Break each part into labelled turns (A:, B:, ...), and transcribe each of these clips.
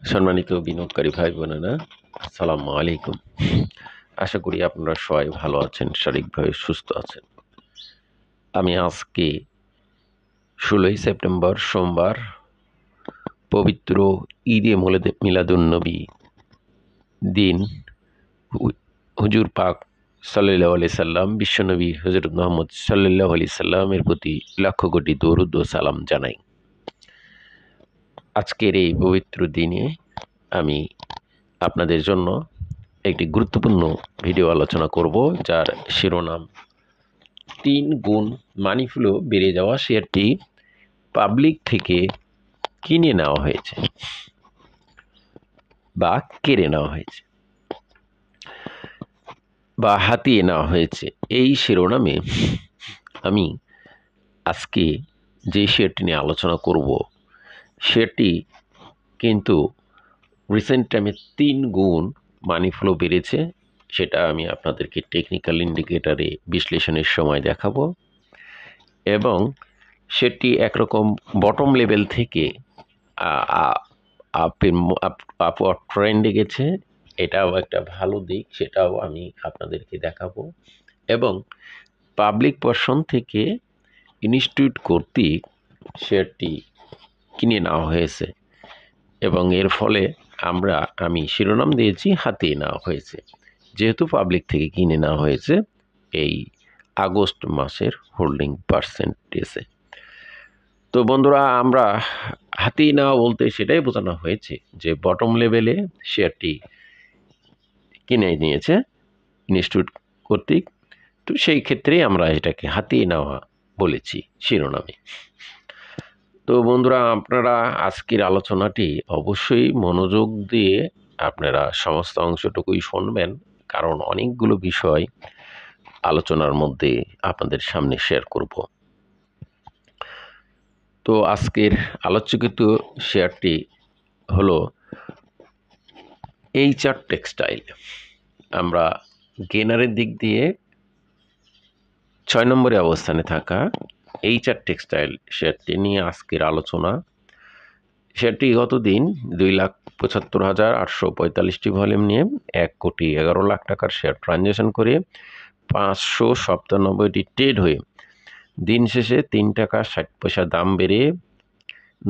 A: সম্মানিত বিনিয়োগকারী ভাই বোনেরা, আসসালামু আলাইকুম। আশা করি আপনারা সবাই ভালো আছেন, শারীরিকভাবে সুস্থ আছেন। আমি আজকে 16ই সেপ্টেম্বর সোমবার পবিত্র ঈদে মিলাদুন্নবী দিন হুজুর পাক সাল্লাল্লাহু আলাইহি সাল্লাম, বিশ্বনবী হযরত মুহাম্মদ সাল্লাল্লাহু আলাইহি সাল্লামের প্রতি লক্ষ কোটি দরুদ ও সালাম জানাই। আজকের এই পবিত্র দিনে আমি আপনাদের জন্য একটি গুরুত্বপূর্ণ ভিডিও আলোচনা করব, যার শিরোনাম 3 গুণ মানি ফ্লো বেড়ে যাওয়া শেয়ারটি পাবলিক থেকে কিনে নেওয়া হয়েছে বা কেড়ে নেওয়া হয়েছে বা হাতিয়ে নেওয়া হয়েছে। এই শিরোনামে আমি আজকে যে শেয়ারটি নিয়ে আলোচনা করব, শেয়ারটি কিন্তু রিসেন্ট টাইমে 3 গুণ মানি ফ্লো বেড়েছে। সেটা আমি আপনাদেরকে টেকনিক্যাল ইন্ডিকেটরে বিশ্লেষণের সময় দেখাবো, এবং সেটি একরকম বটম লেভেল থেকে আপওয়ার্ড ট্রেন্ডে গেছে। এটাও একটা ভালো দিক, সেটাও আমি আপনাদেরকে দেখাবো। এবং পাবলিক পারসন থেকে ইনস্টিটিউট কর্তৃক শেয়ারটি কিনে নেওয়া হয়েছে, এবং এর ফলে আমি শিরোনাম দিয়েছি হাতিয়ে নেওয়া হয়েছে, যেহেতু পাবলিক থেকে কিনে নেওয়া হয়েছে এই আগস্ট মাসের হোল্ডিং পার্সেন্টেজে। তো বন্ধুরা, আমরা হাতিয়ে নেওয়া বলতে সেটাই বোঝানো হয়েছে যে বটম লেভেলে শেয়ারটি কিনে নিয়েছে ইনস্টিটিউট কর্তৃক। তো সেই ক্ষেত্রেই আমরা এটাকে হাতিয়ে নেওয়া বলেছি শিরোনামে। তো বন্ধুরা, আপনারা আজকের আলোচনাটি অবশ্যই মনোযোগ দিয়ে আপনারা সমস্ত অংশটুকুই শুনবেন, কারণ অনেকগুলো বিষয় আলোচনার মধ্যে আপনাদের সামনে শেয়ার করব। তো আজকের আলোচকিত শেয়ারটি হলো এইচআর টেক্সটাইল। আমরা গেনারের দিক দিয়ে 6 নম্বরে অবস্থানে থাকা এইচআর টেক্সটাইল শেয়ারটি নিয়ে আজকের আলোচনা। শেয়ারটি গত দিন 2,75,845টি ভলিউম নিয়ে 1,11,00,000 টাকার শেয়ার ট্রানজ্যাকশন করে 597টি ট্রেড হয়ে দিন শেষে 3 টাকা 60 পয়সা দাম বেড়ে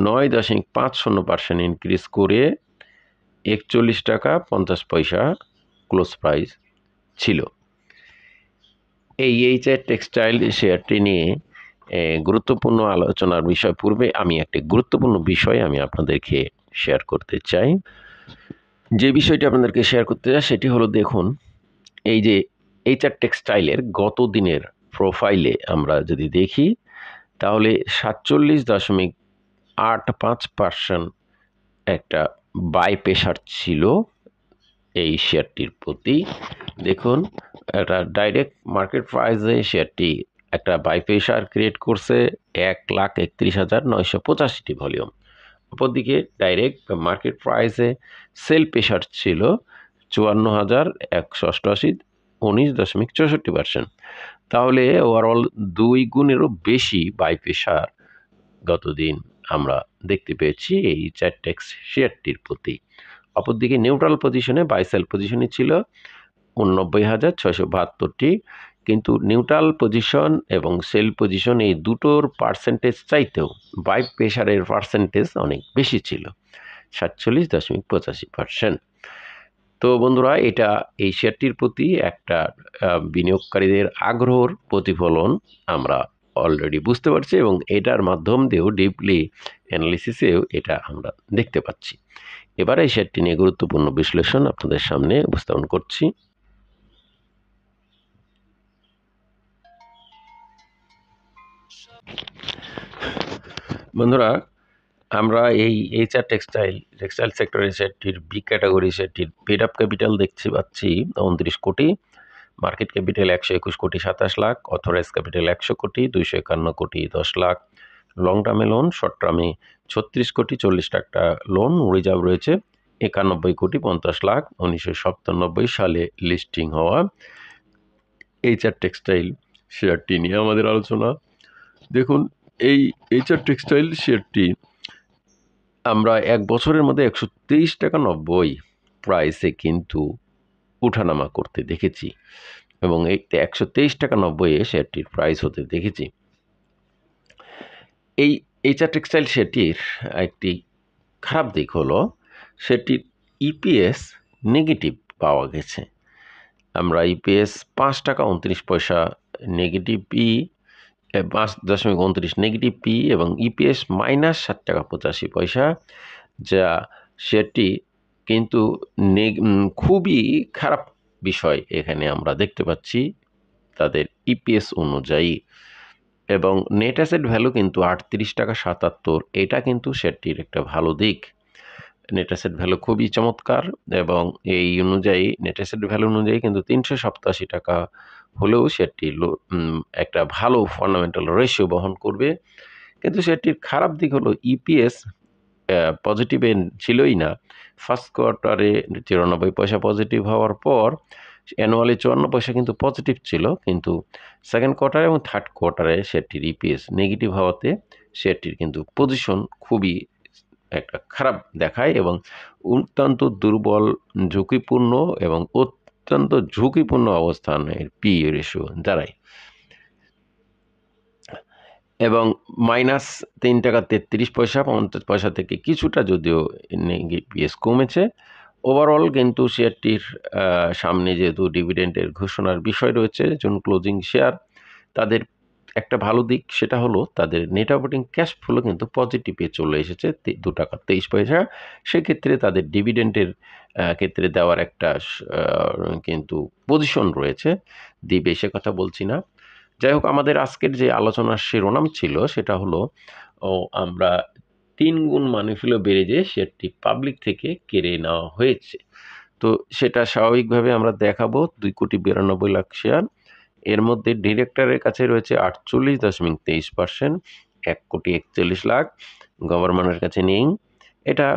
A: 9.50% ইনক্রিজ করে 41 টাকা 50 পয়সা ক্লোজ প্রাইস ছিল। এই এইচআর টেক্সটাইল শেয়ারটি নিয়ে গুরুত্বপূর্ণ আলোচনার বিষয় পূর্বে আমি একটি গুরুত্বপূর্ণ বিষয় আমি আপনাদেরকে শেয়ার করতে চাই। যে বিষয়টি আপনাদেরকে শেয়ার করতে চাই সেটি হলো, দেখুন, এই যে এইচআর টেক্সটাইলের গত দিনের প্রোফাইলে আমরা যদি দেখি, তাহলে 47.85% একটা বাই প্রেশার ছিল এই শেয়ারটির প্রতি। দেখুন, একটা ডাইরেক্ট মার্কেট প্রাইসে শেয়ারটি একটা বাই প্রেশার ক্রিয়েট করছে 1,31,985টি ভলিউম। অপরদিকে ডাইরেক্ট মার্কেট প্রাইসে সেল প্রেশার ছিল 54,188, 19.64%। তাহলে ওভারঅল 2 গুণেরও বেশি বাই প্রেশার গতদিন আমরা দেখতে পেয়েছি এই চারটেক্স শেয়ারটির প্রতি। অপরদিকে নিউট্রাল পজিশনে বাই সেল পজিশনে ছিল 89,672টি, কিন্তু নিউট্রাল পজিশন এবং সেল পজিশন এই দুটোর পার্সেন্টেজ চাইতেও বাই প্রেশারের পার্সেন্টেজ অনেক বেশি ছিল, 47.85%। তো বন্ধুরা, এটা এই শেয়ারটির প্রতি একটা বিনিয়োগকারীদের আগ্রহের প্রতিফলন আমরা অলরেডি বুঝতে পারছি, এবং এটার মাধ্যম দিয়েও ডিপলি অ্যানালিসিসেও এটা আমরা দেখতে পাচ্ছি। এবার এই শেয়ারটি নিয়ে গুরুত্বপূর্ণ বিশ্লেষণ আপনাদের সামনে উপস্থাপন করছি। বন্ধুরা, আমরা এই এইচআর টেক্সটাইল সেক্টরের শেয়ারটির বি ক্যাটাগরি শেয়ারটির পেড আপ ক্যাপিটাল দেখতে পাচ্ছি 29 কোটি, মার্কেট ক্যাপিটাল 121 কোটি 27 লাখ, অথরাইজ ক্যাপিটাল 100 কোটি 251 কোটি 10 লাখ, লং টার্মে লোন, শর্ট টার্মে 36 কোটি 40 টাকা লোন, রিজার্ভ রয়েছে 91 কোটি 50 লাখ। 1997 সালে লিস্টিং হওয়া এইচআর টেক্সটাইল শেয়ারটি নিয়ে আমাদের আলোচনা। দেখুন, এই এইচআর টেক্সটাইল শেয়ারটি আমরা 1 বছরের মধ্যে 123 টাকা 90 প্রাইসে কিন্তু উঠানামা করতে দেখেছি এবং এই 123 টাকা 90 এ শেয়ারটির প্রাইস হতে দেখেছি। এই এইচআর টেক্সটাইল শেয়ারটির একটি খারাপ দিক হলো সেটির ইপিএস নেগেটিভ পাওয়া গেছে। আমরা ইপিএস 5 টাকা 29 পয়সা নেগেটিভ পি, 5.29 নেগেটিভ পি এবং ইপিএস মাইনাস 7 টাকা 85 পয়সা, যা সেটি কিন্তু খুবই খারাপ বিষয় এখানে আমরা দেখতে পাচ্ছি তাদের ইপিএস অনুযায়ী। এবং নেট অ্যাসেট ভ্যালু কিন্তু 38 টাকা 77, এটা কিন্তু শেয়ারটির একটা ভালো দিক। নেট অ্যাসেট ভ্যালু খুবই চমৎকার এবং এই অনুযায়ী নেট অ্যাসেট ভ্যালু অনুযায়ী কিন্তু 387 টাকা হলেও শেয়ারটি একটা ভালো ফান্ডামেন্টাল রেশিও বহন করবে। কিন্তু শেয়ারটির খারাপ দিক হলো ইপিএস পজিটিভে ছিলই না। ফার্স্ট কোয়ার্টারে 94 পয়সা পজিটিভ হওয়ার পর অ্যানুয়ালি 54 পয়সা কিন্তু পজিটিভ ছিল, কিন্তু সেকেন্ড কোয়ার্টারে এবং থার্ড কোয়ার্টারে শেয়ারটির ইপিএস নেগেটিভ হওয়াতে শেয়ারটির কিন্তু পজিশন খুবই একটা খারাপ দেখায় এবং অত্যন্ত দুর্বল, ঝুঁকিপূর্ণ এবং অত্যন্ত ঝুঁকিপূর্ণ অবস্থানের পি রেশিও দাঁড়ায় এবং মাইনাস 3 টাকা 33 পয়সা 50 পয়সা থেকে কিছুটা যদিও ইপিএস কমেছে। ওভারঅল কিন্তু শেয়ারটির সামনে যেহেতু ডিভিডেন্ডের ঘোষণার বিষয় রয়েছে, জুন ক্লোজিং শেয়ার, তাদের একটা ভালো দিক সেটা হলো তাদের নেট অপারেটিং ক্যাশ ফ্লো কিন্তু পজিটিভে চলে এসেছে 2 টাকা 23 পয়সা। সেক্ষেত্রে তাদের ডিভিডেন্ডের ক্ষেত্রে দেওয়ার একটা কিন্তু পজিশন রয়েছে, দিবে সে কথা বলছি না। যাই হোক, আমাদের আজকের যে আলোচনার শিরোনাম ছিল সেটা হলো আমরা 3 গুণ মানি ফ্লো বেড়ে যে শেয়ারটি পাবলিক থেকে কেড়ে নেওয়া হয়েছে। তো সেটা স্বাভাবিকভাবে আমরা দেখাবো 2,92,00,000 শেয়ার। এর মধ্যে ডিরেক্টরের কাছে রয়েছে 48.23%, 1,41,00,000 গভর্নমেন্টের কাছে নেই। এটা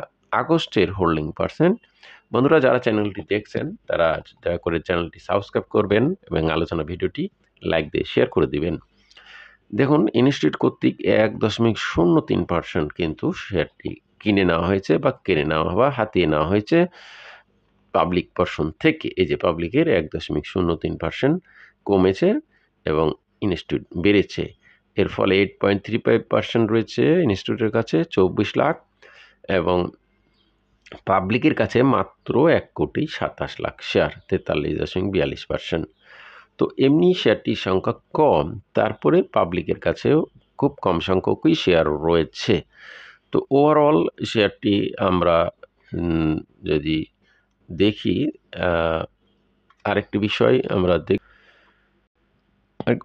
A: আগস্টের হোল্ডিং পার্সেন্ট। বন্ধুরা, যারা চ্যানেলটি দেখছেন তারা দয়া করে চ্যানেলটি সাবস্ক্রাইব করবেন এবং আলোচনা ভিডিওটি লাইক দিয়ে শেয়ার করে দিবেন। দেখুন, ইনস্টিটিউট কর্তৃক 1.03% কিন্তু শেয়ারটি কিনে নেওয়া হয়েছে বা কেড়ে নেওয়া বা হাতিয়ে নেওয়া হয়েছে পাবলিক পার্সন থেকে। এই যে পাবলিকের 1.03% কমেছে এবং ইনস্টিটিউট বেড়েছে। এর ফলে 8.35% রয়েছে ইনস্টিটিউটের কাছে 24 লাখ এবং পাবলিকের কাছে মাত্র 1,27,00,000 শেয়ার 43.42%। তো এমনি শেয়ারটির সংখ্যা কম, তারপরে পাবলিকের কাছেও খুব কম সংখ্যকই শেয়ার রয়েছে। তো ওভারঅল শেয়ারটি আমরা যদি দেখি, আরেকটি বিষয় আমরা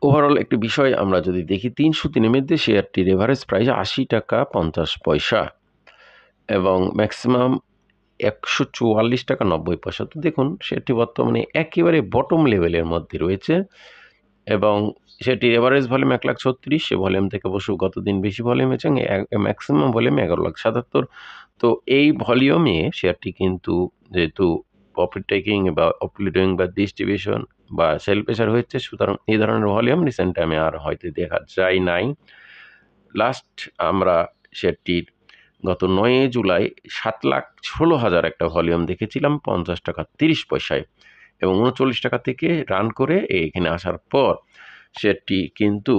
A: ওভারঅল একটি বিষয় আমরা যদি দেখি, 300 দিনের মধ্যে শেয়ারটির এভারেজ প্রাইস 80 টাকা 50 পয়সা এবং ম্যাক্সিমাম 144 টাকা 90 পয়সা। তো দেখুন, সেটি বর্তমানে একেবারে বটম লেভেলের মধ্যে রয়েছে এবং সেটির এভারেজ ভলিউম 1,36,000, সে ভলিউম থেকে অবশ্য গতদিন বেশি ভলিউম হয়েছে, ম্যাক্সিমাম ভলিউম 11,77,000। তো এই ভলিউমে শেয়ারটি কিন্তু যেহেতু প্রফিট টেকিং বা অপলিডিং বা ডিস্ট্রিবিউশন বা সেল প্রেশার হচ্ছে, সুতরাং এই ধরনের ভলিউম রিসেন্ট টাইমে আর হয়তো দেখা যায় নাই। লাস্ট আমরা শেয়ারটির গত 9 জুলাই 7,16,000 একটা ভলিউম দেখেছিলাম 50 টাকা 30 পয়সায় এবং 39 টাকা থেকে রান করে এখানে আসার পর শেয়ারটি কিন্তু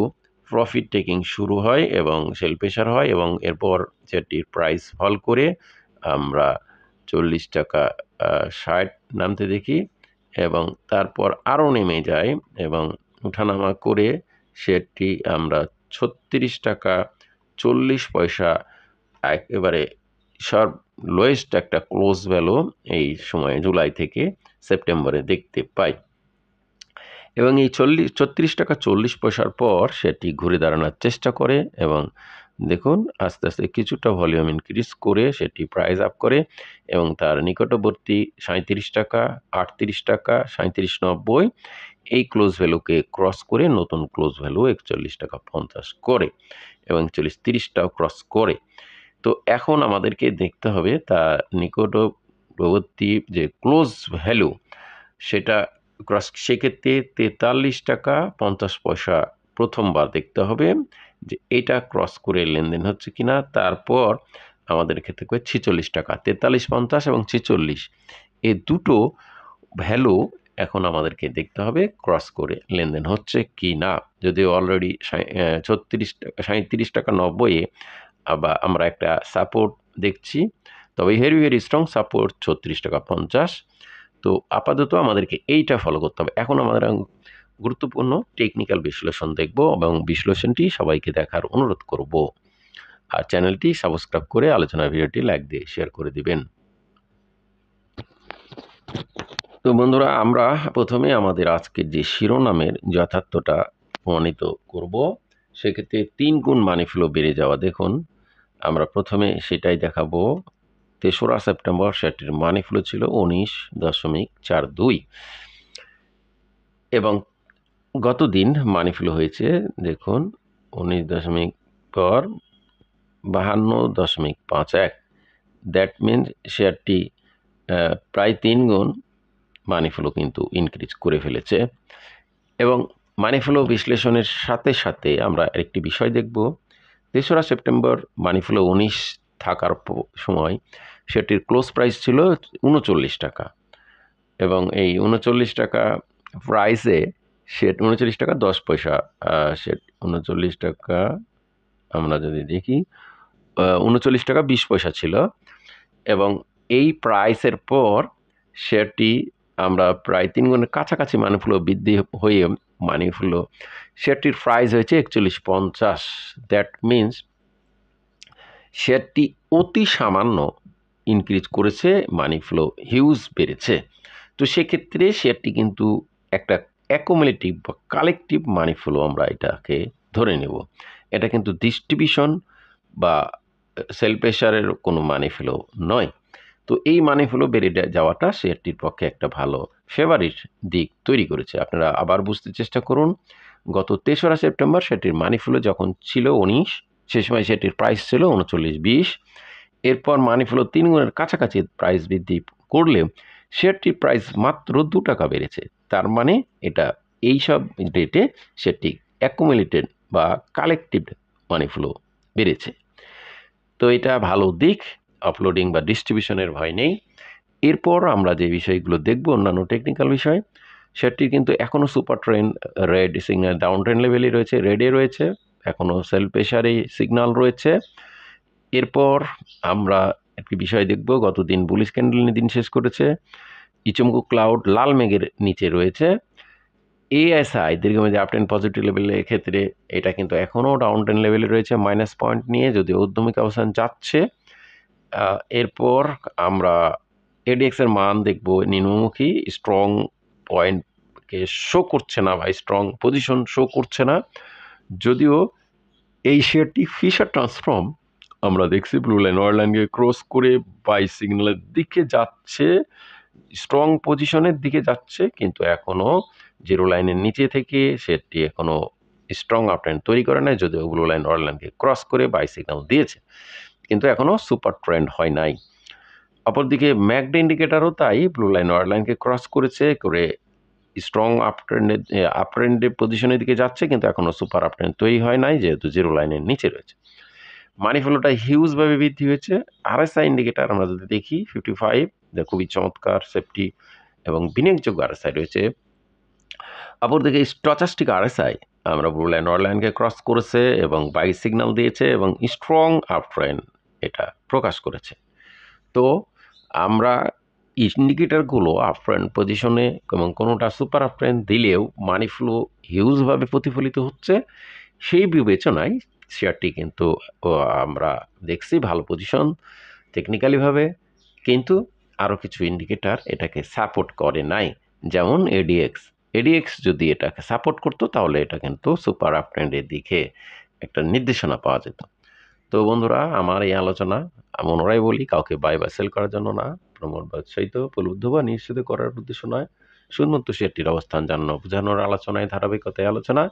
A: প্রফিট টেকিং শুরু হয় এবং সেল প্রেশার হয় এবং এরপর শেয়ারটির প্রাইস ফল করে আমরা 40 টাকা 60 নামতে দেখি এবং তারপর আরও নেমে যায় এবং উঠানামা করে শেয়ারটি আমরা 36 টাকা 40 পয়সা একেবারে সর্ব লোয়েস্ট একটা ক্লোজ ভ্যালু এই সময়ে জুলাই থেকে সেপ্টেম্বরে দেখতে পাই এবং এই 36 টাকা 40 পয়সার পর সেটি ঘুরে দাঁড়ানোর চেষ্টা করে এবং দেখুন আস্তে আস্তে কিছুটা ভলিউম ইনক্রিজ করে সেটি প্রাইস আপ করে এবং তার নিকটবর্তী 37 টাকা 38 টাকা 37.90 এই ক্লোজ ভ্যালুকে ক্রস করে নতুন ক্লোজ ভ্যালু 41 টাকা 50 করে এবং 41.30টাও ক্রস করে। তো এখন আমাদেরকে দেখতে হবে তার নিকটবর্তী যে ক্লোজ ভ্যালু সেটা ক্রস, সেক্ষেত্রে 43 টাকা 50 পয়সা প্রথমবার দেখতে হবে যে এটা ক্রস করে লেনদেন হচ্ছে কিনা। তারপর আমাদের ক্ষেত্রে 46 টাকা, 43.50 এবং 46, এই দুটো ভ্যালু এখন আমাদেরকে দেখতে হবে ক্রস করে লেনদেন হচ্ছে কি না। যদিও অলরেডি 37 টাকা 90-এ আবার আমরা একটা সাপোর্ট দেখছি, তবে ভেরি স্ট্রং সাপোর্ট 36 টাকা 50। তো আপাতত আমাদেরকে এইটা ফলো করতে হবে। এখন আমাদের গুরুত্বপূর্ণ টেকনিক্যাল বিশ্লেষণ দেখব এবং বিশ্লেষণটি সবাইকে দেখার অনুরোধ করব। আর চ্যানেলটি সাবস্ক্রাইব করে আলোচনা ভিডিওটি লাইক দিয়ে শেয়ার করে দিবেন। তো বন্ধুরা, আমরা প্রথমে আমাদের আজকের যে শিরোনামের যথার্থতা প্রমাণিত করব। সেক্ষেত্রে 3 গুণ মানি ফ্লো বেড়ে যাওয়া, দেখুন আমরা প্রথমে সেটাই দেখাবো। 3রা সেপ্টেম্বর সেটির মানি ফ্লো ছিল 19.42 এবং গত দিন মানি ফ্লো হয়েছে দেখুন 19.52.51। দ্যাট মিনস শেয়ারটি প্রায় 3 গুণ মানি ফ্লো কিন্তু ইনক্রিজ করে ফেলেছে। এবং মানি ফ্লো বিশ্লেষণের সাথে সাথে আমরা একটি বিষয় দেখব। 3রা সেপ্টেম্বর মানি ফ্লো 19 থাকার সময় সেটির ক্লোজ প্রাইস ছিল 39 টাকা এবং এই 39 টাকা প্রাইসে সে 39 টাকা 10 পয়সা, সে 39 টাকা আমরা যদি দেখি 39 টাকা 20 পয়সা ছিল এবং এই প্রাইসের পর শেয়ারটি আমরা প্রায় 3 গুণের কাছাকাছি মানি ফ্লো বৃদ্ধি হয়ে মানি ফ্লো শেয়ারটির প্রাইস হয়েছে 41.50। দ্যাট মিনস শেয়ারটি অতি সামান্য ইনক্রিজ করেছে, মানি ফ্লো হিউজ বেড়েছে। তো সেক্ষেত্রে শেয়ারটি কিন্তু একটা অ্যাকুমুলেটিভ বা কালেকটিভ মানি ফ্লো আমরা এটাকে ধরে নেব। এটা কিন্তু ডিস্ট্রিবিউশন বা সেল প্রেশারের কোনো মানি ফ্লো নয়। তো এই মানি ফ্লো বেড়ে যাওয়াটা শেয়ারটির পক্ষে একটা ভালো ফেভারিট দিক তৈরি করেছে। আপনারা আবার বুঝতে চেষ্টা করুন, গত 3রা সেপ্টেম্বর সেটির মানি ফ্লো যখন ছিল 19, সে সময় সেটির প্রাইস ছিল 39.20। এরপর মানি ফ্লো 3 গুণের কাছাকাছি প্রাইস বৃদ্ধি করলে শেয়ারটির প্রাইস মাত্র 2 টাকা বেড়েছে। তার মানে এটা এইসব ডেটে সেটি অ্যাকুমুলেটেড বা কালেকটিভ মানি ফ্লো বেড়েছে। তো এটা ভালো দিক, আপলোডিং বা ডিস্ট্রিবিউশনের ভয় নেই। এরপর আমরা যে বিষয়গুলো দেখব অন্যান্য টেকনিক্যাল বিষয়, সেটি কিন্তু এখনও super trend red signal down trend লেভেলই রয়েছে, রেডে রয়েছে, এখনও সেল প্রেশারে সিগন্যাল রয়েছে। এরপর আমরা একটি বিষয় দেখব, গতদিন বুলিশ ক্যান্ডেল দিন শেষ করেছে, ইচমকু ক্লাউড লাল মেঘের নিচে রয়েছে। এএসআই দীর্ঘমেয়াদী আপ ট্রেন্ড পজিটিভ লেভেলের ক্ষেত্রে এটা কিন্তু এখনও ডাউন ট্রেন্ড লেভেলে রয়েছে, মাইনাস পয়েন্ট নিয়ে, যদি উদ্যমিক অবস্থান যাচ্ছে। এরপর আমরা এডিএক্সের মান দেখব, নিম্নমুখী স্ট্রং পয়েন্টকে শো করছে না বা স্ট্রং পজিশন শো করছে না। যদিও এই শেয়ারটি ফিশার ট্রান্সফর্ম আমরা দেখছি ব্লু লাইন অয়েল লাইনকে ক্রস করে বাই সিগন্যালের দিকে যাচ্ছে, স্ট্রং পজিশনের দিকে যাচ্ছে, কিন্তু এখনও জিরো লাইনের নিচে থেকে সেটি এখনও স্ট্রং আপ ট্রেন্ড তৈরি করে নাই। যদিও ব্লু লাইন অয়েল লাইনকে ক্রস করে বাই সিগন্যাল দিয়েছে, কিন্তু এখনও সুপার ট্রেন্ড হয় নাই। অপরদিকে ম্যাকডে ইন্ডিকেটারও তাই ব্লু লাইন অয়েল লাইনকে ক্রস করেছে, করে স্ট্রং আপ ট্রেন্ডের পজিশনের দিকে যাচ্ছে, কিন্তু এখনও সুপার আপ ট্রেন্ড তৈরি হয় নাই, যেহেতু জিরো লাইনের নিচে রয়েছে। মানি ফ্লোটা হিউজভাবে বৃদ্ধি হয়েছে। আরএসআই ইন্ডিকেটার আমরা যদি দেখি 55, যা খুবই চমৎকার সেফটি এবং বিনিয়োগযোগ্য আরএসআই রয়েছে। অপরদিকে স্টচাস্টিক আরএসআই আমরা ব্লু লাইন অয়েল লাইনকে ক্রস করেছে এবং বাই সিগন্যাল দিয়েছে এবং স্ট্রং আপ ট্রেন্ড এটা প্রকাশ করেছে। তো আমরা ইন্ডিকেটারগুলো আপ ট্রেন্ড পজিশনে এবং কোনোটা সুপার আপ ট্রেন্ড দিলেও মানি ফ্লো হিউজভাবে প্রতিফলিত হচ্ছে, সেই বিবেচনায় শেয়ারটি কিন্তু আমরা দেখছি ভালো পজিশন টেকনিক্যালিভাবে, কিন্তু আরও কিছু ইন্ডিকেটার এটাকে সাপোর্ট করে নাই, যেমন এডিএক্স যদি এটাকে সাপোর্ট করতো তাহলে এটা কিন্তু সুপার আপ ট্রেন্ডের দিকে একটা নির্দেশনা পাওয়া যেত। তো বন্ধুরা, আমার এই আলোচনা আমি ওনারাই বলি, কাউকে বাই বা সেল করার জন্য না, প্রমোট বা উৎসাহিত প্রলুব্ধ বা নিশ্চিত করার উদ্দেশ্য নয়, শুধুমাত্র শেয়ারটির অবস্থান জানানো বোঝানোর আলোচনায়, ধারাবাহিকতায় আলোচনা।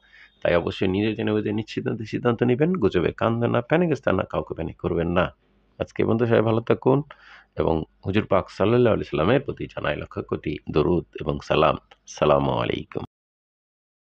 A: তাই অবশ্যই নিজে জেনে বুঝে সিদ্ধান্ত নেবেন, গুজবে কান দেন না, প্যানিক স্থান না, কাউকে প্যানিক করবেন না। আজকে বন্ধু সবাই ভালো থাকুন এবং হুজুর পাক সাল্লাল্লাহু আলাইহি সাল্লামের প্রতি জানাই লক্ষ কোটি দরুদ এবং সালাম। সালামু আলাইকুম।